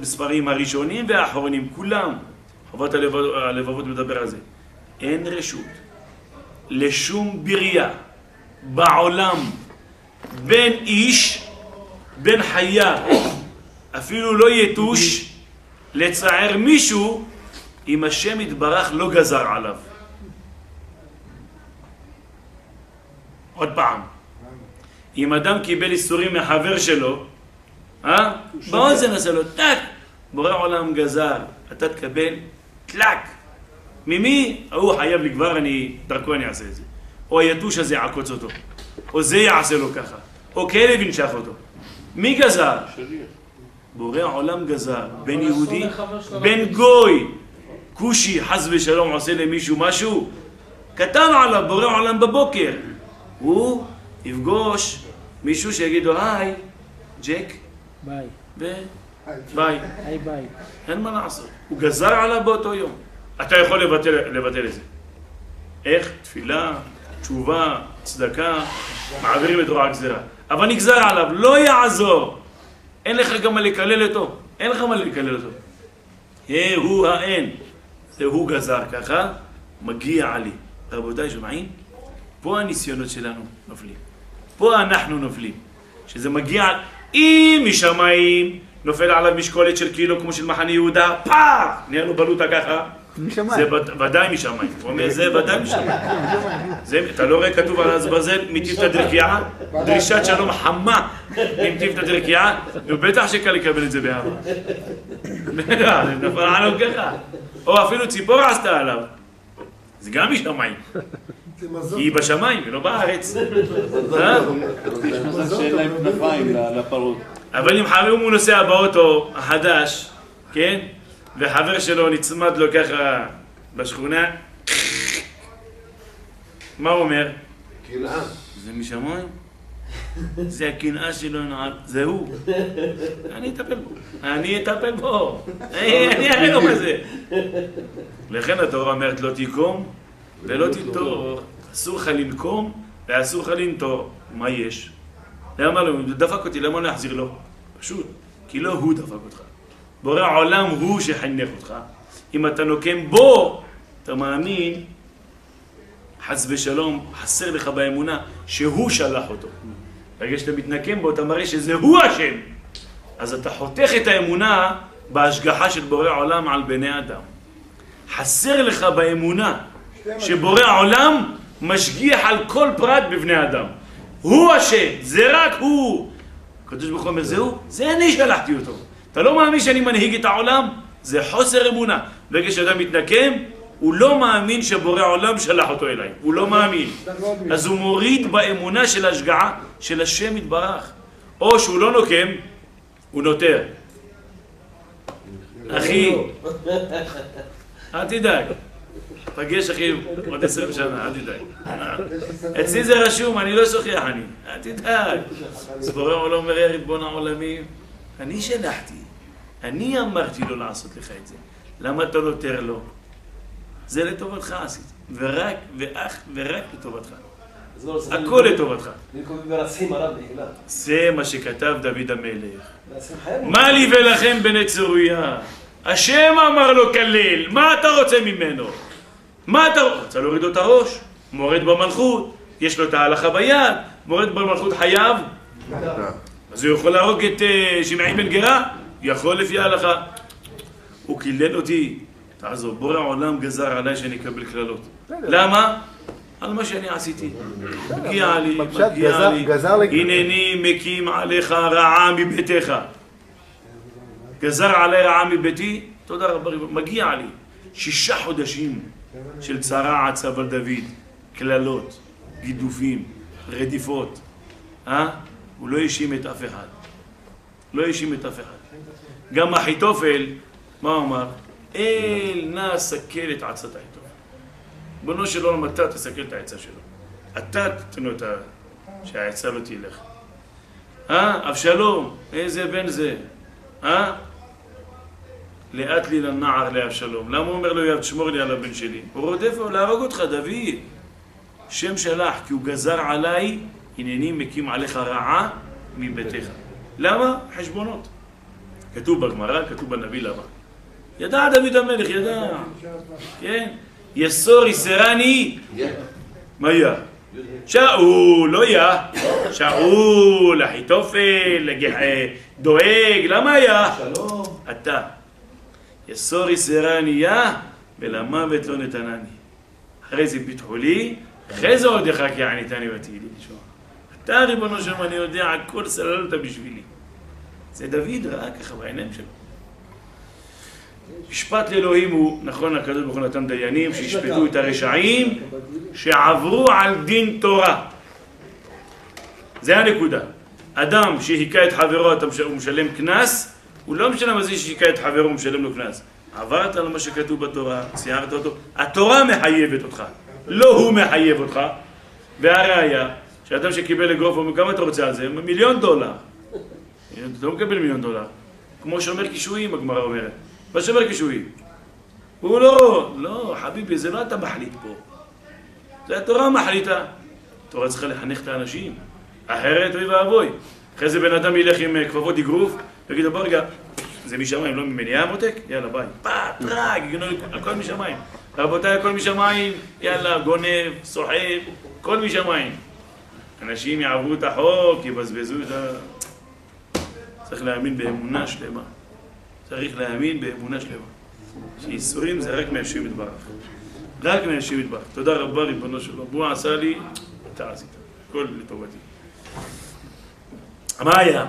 בספרים הראשונים והאחרונים, כולם, חובת הלבבות מדבר על זה. אין רשות לשום בריאה בעולם, בין איש, בין חיה, אפילו לא יתוש, לצער מישהו אם השם יתברך לא גזר עליו. עוד פעם, אם אדם קיבל איסורים מחבר שלו, באוזן עשה לו טק, בורא עולם גזר, אתה תקבל טלק. ממי? הוא חייב לי כבר, דרכו אני אעשה את זה. או היתוש הזה יעקוץ אותו, או זה יעשה לו ככה, או כלב ינשך אותו. מי גזר? בורא עולם גזר, בין יהודי, בין גוי. כושי חס ושלום עושה למישהו משהו, כתב עליו בורא עולם בבוקר, הוא יפגוש מישהו שיגיד לו היי ג'ק ביי ביי, היי ביי, אין מה לעשות, הוא גזר עליו באותו יום. אתה יכול לבטל את זה. איך? תפילה, תשובה, צדקה, מעבירים את רוע הגזירה. אבל נגזר עליו, לא יעזור. אין לך גם מה לקלל אותו, אין לך מה לקלל אותו. הוא האין, זה הוא גזר ככה, מגיע לי. רבותיי, שומעים? פה הניסיונות שלנו נופלים. פה אנחנו נופלים. שזה מגיע, אם משמיים נופל עליו משקולת של קילו כמו של מחנה יהודה, פאח! נהיינו בלוטה ככה. זה ודאי משמיים. הוא אומר, זה ודאי משמיים. אתה לא רואה כתוב על ברזל, מטיב את הדרקיעה? דרישת שלום חמה מטיב את הדרקיעה, ובטח שקל לקבל את זה באהבה. זה נפל עליו ככה. או אפילו ציפור עשתה עליו. זה גם משמיים. כי היא בשמיים, היא לא בארץ. יש מזל שאין להם כנפיים לפרות. אבל אם חלום הוא נוסע באוטו החדש, כן? וחבר שלו נצמד לו ככה בשכונה, מה הוא אומר? קנאה. זה משמיים? זה הקנאה שלו, זה הוא. אני אטפל בו. אני אראה לו מה זה. לכן התורה אומרת לא תיקום ולא תנטור. אסור לך לנקום ואסור לך לנטור. מה יש? למה לא? הוא דפק אותי, למה לא יחזיר לו? פשוט, כי לא הוא דפק אותך. בורא עולם הוא שחינך אותך. אם אתה נוקם בו, אתה מאמין, חס ושלום, חסר לך באמונה שהוא שלח אותו. ברגע שאתה מתנקם בו, אתה מראה שזה הוא השם. אז אתה חותך את האמונה בהשגחה של בורא עולם על בני אדם. חסר לך באמונה שבורא עולם משגיח על כל פרט בבני אדם. הוא השם, זה רק הוא. הקדוש ברוך הוא אומר, זהו, זה אני שלחתי אותו. אתה לא מאמין שאני מנהיג את העולם? זה חוסר אמונה. ברגע שאדם מתנקם, הוא לא מאמין שבורא עולם שלח אותו אליי. הוא לא מאמין. אז הוא מוריד באמונה של השגחה של השם יתברך. או שהוא לא נוקם, הוא נותר. אחי, אל תדאג. פגש אחי עוד 20 שנה, אל תדאג. אצלי זה רשום, אני לא שוכח אני. אל תדאג. אז בורא עולם אומר, ריבון העולמים, אני שלחתי. אני אמרתי לו לעשות לך את זה. למה אתה נותר לו? זה לטובתך עשית. ורק לטובתך. הכל לטובתך. זה מה שכתב דוד המלך. מה לי ולכם בני צרויה? השם אמר לו כלל, מה אתה רוצה ממנו? מה אתה רוצה? להוריד לו את הראש, מורד במלכות, יש לו את ההלכה ביד, מורד במלכות חייב. אז הוא יכול להרוג את שמעי בן גרה? יכול לפי ההלכה. הוא קילל אותי, תעזוב, בורא העולם גזר עליי שאני אקבל כללות. למה? על מה שאני עשיתי. מגיע לי, הנני מקים עליך רעה מביתך. גזר עליי רעה מביתי, תודה רבה, מגיע לי. 6 חודשים של צרה עצב על דוד, כללות, גידופים, רדיפות. הוא לא האשים את אף אחד. לא האשים את אף אחד. גם אחיתופל, מה הוא אמר? אל נא סכל את עצת אחיתופל. בנו של עולם, אתה תסכל את העצה שלו. אתה תתנו את שהעצה לא תלך. אבשלום, איזה בן זה? לאט לי לנער לאבשלום. למה הוא אומר לו, יב תשמור לי על הבן שלי? הוא רודף לו להרוג אותך, דוד. שם שלח, כי הוא גזר עליי, הנני מקים עליך רעה מביתך. למה? חשבונות. כתוב בגמרא, כתוב בנביא למה. ידע דוד המלך, ידע. כן? יסור יסרני. מה היה? שאול, לא היה. שאול, אחיתופל, דואג, למה היה? שלום. אתה. יסור יסרני יא, ולמוות לא נתנני. אחרי זה פיתחו לי, אחרי זה עוד יחק יעניתני ותהילי לשמוע. אתה ריבונו שלום, אני יודע, הכל סללת בשבילי. זה דוד ראה ככה בעיניים שלו. משפט לאלוהים הוא, נכון, הקדוש ברוך הוא נתן דיינים שישפטו את הרשעים שעברו על דין תורה. זה הנקודה. אדם שהיכה את חברו, הוא משלם קנס, הוא לא משנה מה זה שהיכה את חברו, הוא משלם לו קנס. עברת על מה שכתוב בתורה, ציירת אותו, התורה מחייבת אותך, לא הוא מחייב אותך. והראיה, שאדם שקיבל אגרוף, כמה אתה רוצה על זה? $1,000,000. אתה לא מקבל $1,000,000. כמו שומר קישואים, הגמרא אומרת. מה שומר קישואים? הוא לא, חביבי, זה לא אתה מחליט פה. זה התורה מחליטה. התורה צריכה לחנך את האנשים. אחרת אוי ואבוי. אחרי זה בן אדם ילך עם כפפות אגרוף, ויגיד, בוא רגע, זה משמיים, לא ממניעה מותק? יאללה, ביי. פטרק, הכל משמיים. רבותיי, הכל משמיים, יאללה, גונב, סוחב, הכל משמיים. אנשים יעברו את החוק, יבזבזו את ה... צריך להאמין באמונה שלמה. צריך להאמין באמונה שלמה. שאיסורים זה רק מהשם יתברך. רק מהשם יתברך. תודה רבה ריבונו שלום. הוא עשה לי, אתה עשית. הכל לטובתי. מה היה?